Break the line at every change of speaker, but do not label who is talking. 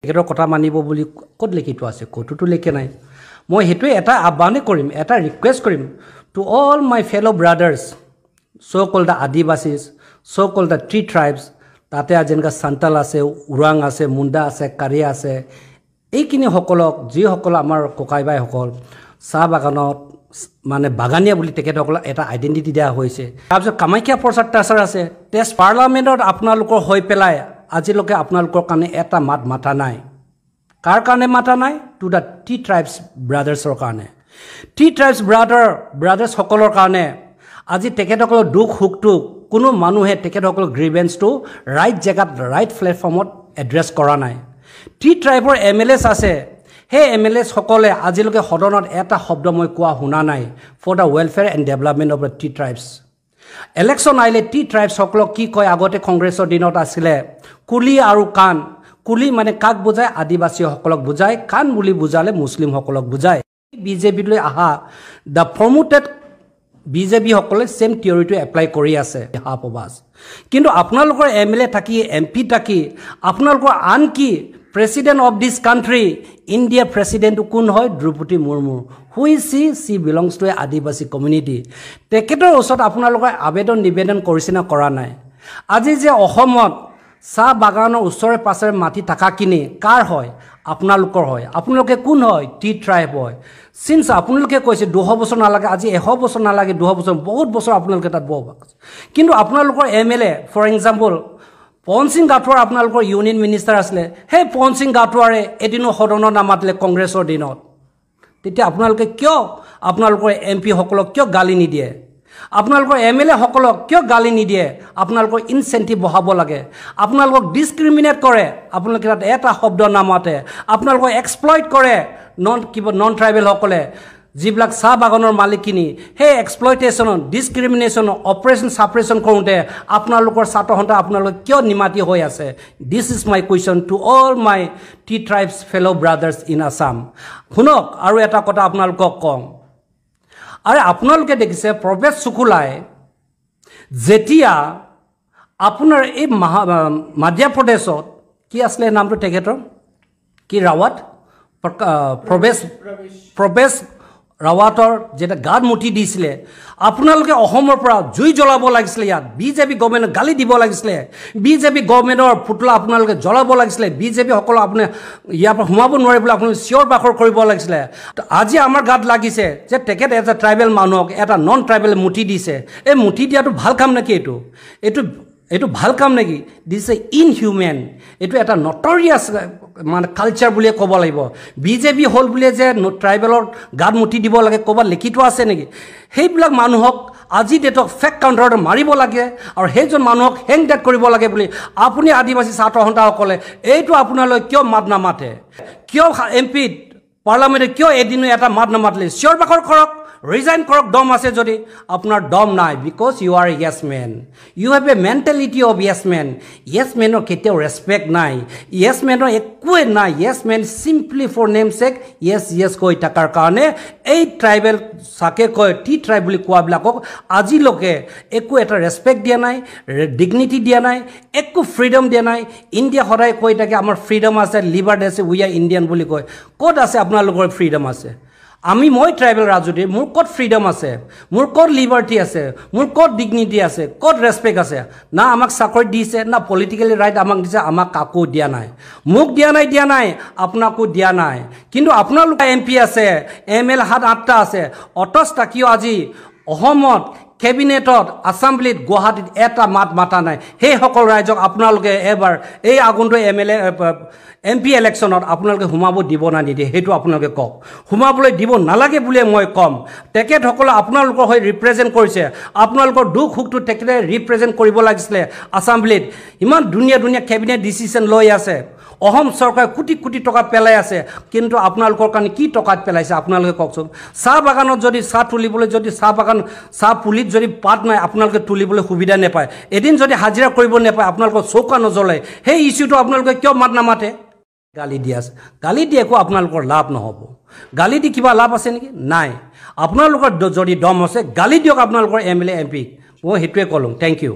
তেখেতৰ কথা মানিব বুলি ক'ত লিখিত আছে ক'তোতো লিখে নাই মই হেতুৱে এটা আহ্বানে কৰিম এটা ৰিকুৱেষ্ট কৰিম to all my fellow brothers so called the Adivasis so called the three tribes তাতে যেনেকা সান্তাল আছে উৰাং আছে মুণ্ডা আছে কাৰিয়া আছে এইখিনি সকলক যি সকল আমাৰ কোকাই বাই সকল চাহ বাগানত মানে বাগানীয়া বুলি তেখেতসকলক এটা আইডেন্টিটি দিয়া হৈছে তাৰপিছত কামাখ্যা প্ৰসাদ টাচাৰ আছে টেষ্ট পাৰ্লামেণ্টত আপোনালোকৰ হৈ পেলাই আজিলৈকে আপোনালোকৰ কাৰণে এটা মাত মাতা নাই কাৰ কাৰণে মাতা নাই টু দ্য টি ট্ৰাইবছ ব্ৰাদাৰ্ছৰ কাৰণে টি ট্ৰাইবছ ব্ৰাদাৰ্ছ সকলৰ কাৰণে আজি তেখেতসকলৰ দুখ সুখটো কোনো মানুহে তেখেতসকলৰ গ্ৰিভেন্সটো ৰাইট জেগাত ৰাইট প্লেটফৰ্মত এড্ৰেছ কৰা নাই টি ট্ৰাইবৰ এমএলএছ আছে সেই এমএলএছ সকলে আজিলৈকে সদনত এটা শব্দ মই কোৱা শুনা নাই for the welfare and development of the T tribes election আহিলে টি ট্ৰাইবছ সকলক কি কয় আগতে কংগ্ৰেছৰ দিনত আছিলে কুলি আৰু কাণ কুলি মানে কাক বুজায় আদিবাসীসকলক বুজায় কাণ বুলি বুজালে মুছলিমসকলক বুজায় বিজেপিলৈ আহা দ্য প্ৰমোটেড বিজেপি সকলে সেম থিওৰিটো এপ্লাই কৰি আছে হাফ অফ আস কিন্তু আপোনালোকৰ এমএলএ থাকি এমপি থাকি আপোনালোকৰ আন কি president of this country India president কোন হয় Droupadi Murmu who is she belongs to a adivasi community তেখেতৰ ওচৰত আপোনালোকৰ আবেদন নিবেদন কৰিছে না কৰা নাই আজি যে অসমত চাহ বাগানৰ ওচৰে পাছৰে মাটি থাকাখিনি কাৰ হয় আপোনালোকৰ হয় আপোনালোকে কোন হয় টি ট্ৰাইব হয় সিন্স আপোনালোকে কৈছে 200 বছৰ নালাগে আজি 100 বছৰ নালাগে 200 বছৰ বহুত বছৰ আপোনালোকে তাত বহ কিন্তু আপোনালোকৰ MLA for example Pawan Singh গাঠোৱাৰ আপোনালোকৰ ইউনিয়ন মিনিষ্টাৰ আছিলে হে পৱন সিং গাঠোৱাৰে এদিনো সদনৰ নামাতিলে কংগ্ৰেছৰ দিনত তেতিয়া আপোনালোকে কিয় আপোনালোকৰ এমপি সকলক কিয় গালি নিদিয়ে আপোনালোকৰ এমএলএ সকলক কিয় গালি নিদিয়ে আপোনালোকৰ ইনসেন্টিভ বহাব লাগে আপোনালোকক ডিসক্ৰিমিনেট কৰে আপোনালোকে তাত এটা শব্দ নামাতে আপোনালোকক এক্সপ্লইট কৰে নন ট্ৰাইবেল সকলে যিবিলাক চাহ বাগানৰ মালিকিনি হে এক্সপ্লইটেশ্যন ডিসক্ৰিমিনেশ্যন অপাৰেশ্যন সাপ্ৰেশ্যন কৰোঁতে আপোনালোকৰ ছাত্ৰহঁতে আপোনালোক কিয় নিমাতি হৈ আছে this is my question to all my T tribes fellow brothers in Assam শুনক আৰু এটা কথা আপোনালোকক কওঁ আৰু আপোনালোকে দেখিছে প্ৰৱেশ শুকুলাই যেতিয়া আপোনাৰ এই মধ্য প্ৰদেশত কি আছিলে নামটো তেখেতৰ কি ৰাৱাট প্ৰৱেশ ৰাৱাটৰ যেটা গাত মুঠি দিছিলে আপোনালোকে অসমৰ পৰা জুই জ্বলাব লাগিছিলে ইয়াত বিজেপি গভৰ্ণমেণ্টক গালি দিব লাগিছিলে বিজেপি গভৰ্ণমেণ্টৰ পুতলা আপোনালোকে জ্বলাব লাগিছিলে বিজেপি সকল আপুনি ইয়াৰ পৰা সোমাব নোৱাৰে বুলি আপোনালোকে চিঞৰ বাখৰ কৰিব লাগিছিলে আজি আমাৰ গাত লাগিছে যে তেখেত এটা ট্ৰাইবেল মানুহক এটা নন ট্ৰাইবেল মুঠি দিছে এই মুঠি দিয়াটো ভাল কাম নেকি এইটো ভাল কাম নেকি দিছ এ ইনহিউমেন এইটো এটা নটৰিয়াছ মানে কালচাৰ বুলিয়ে ক'ব লাগিব বিজেপি হ'ল বুলিয়ে যে ট্ৰাইবেলৰ গাত মুঠি দিব লাগে ক'ৰবাত লিখিত আছে নেকি সেইবিলাক মানুহক আজি ডেটক ফেক কাউণ্টাৰত মাৰিব লাগে আৰু সেইজন মানুহক হেং ডেট কৰিব লাগে বুলি আপুনি আদিবাসী ছাত্ৰ সন্থাসকলে এইটো আপোনালৈ কিয় মাত নামাতে কিয় এমপি পাৰ্লামেণ্টে কিয় এদিনো এটা মাত নামাতিলে চিঞৰ বাখৰ কৰক ৰিজাইন কৰক দম আছে যদি আপোনাৰ দম নাই because you are a yes man you have a mentality of yes মেনৰ কেতিয়াও ৰেচপেক্ট নাই য়েছ মেনৰ একোৱে নাই yes man simply for namesake yes কৈ থকাৰ কাৰণে এই ট্ৰাইবেল চাকে কয় টি ট্ৰাইব বুলি কোৱাবিলাকক আজিলৈকে একো এটা ৰেচপেক্ট দিয়া নাই ডিগনিটি দিয়া নাই একো ফ্ৰীডম দিয়া নাই ইণ্ডিয়া সদায় কৈ থাকে আমাৰ ফ্ৰীডম আছে লিবাৰ্টি আছে উই আৰ ইণ্ডিয়ান বুলি কয় ক'ত আছে আপোনালোকৰ ফ্ৰীডম আছে মই ট্ৰাইবেল ৰাজুতি মোৰ ক'ত ফ্ৰীডম আছে মোৰ ক'ত লিবাৰ্টি আছে মোৰ ক'ত ডিগনিটি আছে ক'ত ৰেচপেক্ট আছে না আমাক চাকৰি দিছে না পলিটিকেলি ৰাইট আমাক দিছে আমাক কাকো দিয়া নাই মোক দিয়া নাই আপোনাকো দিয়া নাই কিন্তু আপোনালোক এমপি আছে এমএল 7-8টা আছে অথচ কিয় আজি অসমত কেবিনেটত আছেম্বলিত গুৱাহাটীত এটা মাত মাতা নাই সেই সকল ৰাইজক আপোনালোকে এবাৰ এই আগন্তুক এমপি ইলেকশ্যনত আপোনালোকে সোমাব দিব না নিদিয়ে সেইটো আপোনালোকে কওক সোমাবলৈ দিব নালাগে বুলি মই কম তেখেতসকলে আপোনালোকৰ হৈ ৰিপ্ৰেজেণ্ট কৰিছে আপোনালোকৰ দুখ সুখটো তেখেতে ৰিপ্ৰেজেণ্ট কৰিব লাগিছিলে আছেম্বলিত ইমান ধুনীয়া কেবিনেট ডিচিশ্যন লৈ আছে অসম চৰকাৰে কোটি টকা পেলাই আছে কিন্তু আপোনালোকৰ কাৰণে কি টকাত পেলাইছে আপোনালোকে কওকচোন চাহ বাগানত যদি চাহ তুলিবলৈ যদি চাহ পুলিত যদি পাত নাই আপোনালোকে তুলিবলৈ সুবিধা নাপায় এদিন যদি হাজিৰা কৰিব নাপায় আপোনালোকৰ চৌকা নজ্বলে সেই ইছ্যুটো আপোনালোকে কিয় মাত নামাতে গালি দিয়ে একো আপোনালোকৰ লাভ নহ'ব গালি দি কিবা লাভ আছে নেকি নাই আপোনালোকৰ যদি দম আছে গালি দিয়ক আপোনালোকৰ এমএলএ এমপি মই সেইটোৱে ক'লোঁ থেংক ইউ